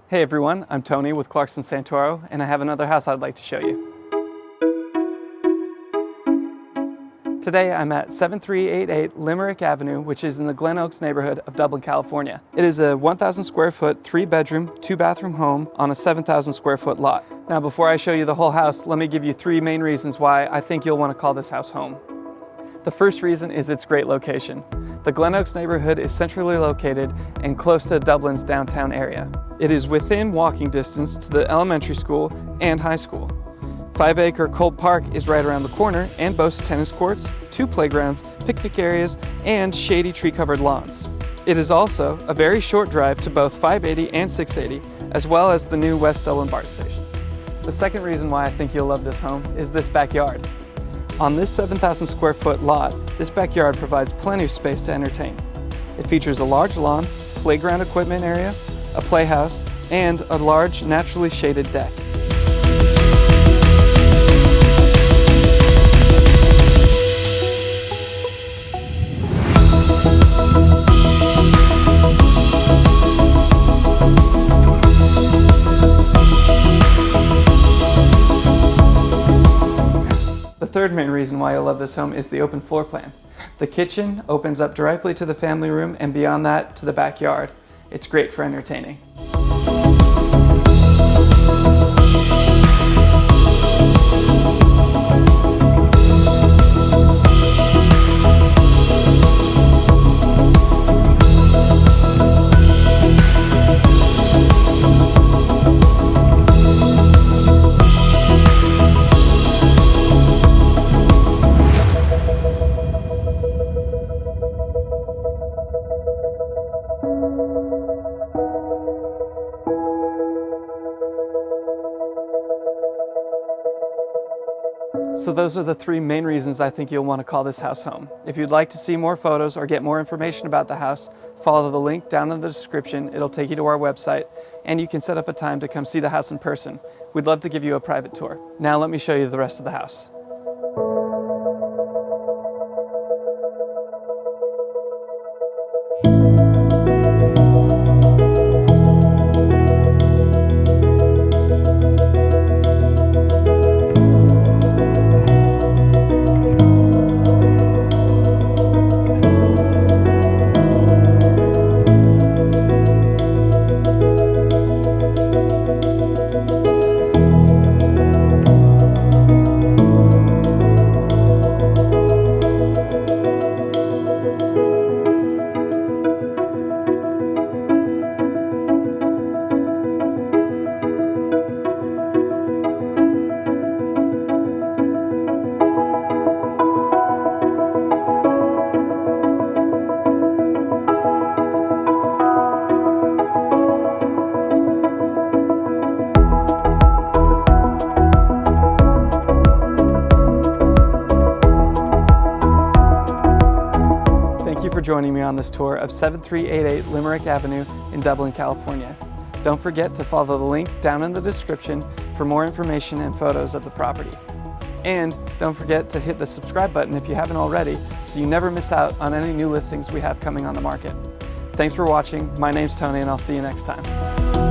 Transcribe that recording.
Hey everyone, I'm Tony with Clarkson Santoro, and I have another house I'd like to show you. Today I'm at 7388 Limerick Avenue, which is in the Glen Oaks neighborhood of Dublin, California. It is a 1,000 square foot, 3-bedroom, 2-bathroom home on a 7,000 square foot lot. Now before I show you the whole house, let me give you 3 main reasons why I think you'll want to call this house home. The first reason is its great location. The Glen Oaks neighborhood is centrally located and close to Dublin's downtown area. It is within walking distance to the elementary school and high school. Five-acre Kolb Park is right around the corner and boasts tennis courts, 2 playgrounds, picnic areas, and shady tree-covered lawns. It is also a very short drive to both 580 and 680, as well as the new West Dublin BART station. The second reason why I think you'll love this home is this backyard. On this 7,000 square foot lot, this backyard provides plenty of space to entertain. It features a large lawn, playground equipment area, a playhouse, and a large naturally shaded deck. The third main reason why you'll love this home is the open floor plan. The kitchen opens up directly to the family room and beyond that to the backyard. It's great for entertaining. So those are the 3 main reasons I think you'll want to call this house home. If you'd like to see more photos or get more information about the house, follow the link down in the description. It'll take you to our website, and you can set up a time to come see the house in person. We'd love to give you a private tour. Now let me show you the rest of the house. Thank you for joining me on this tour of 7388 Limerick Avenue in Dublin, California. Don't forget to follow the link down in the description for more information and photos of the property. And don't forget to hit the subscribe button if you haven't already, so you never miss out on any new listings we have coming on the market. Thanks for watching. My name's Tony, and I'll see you next time.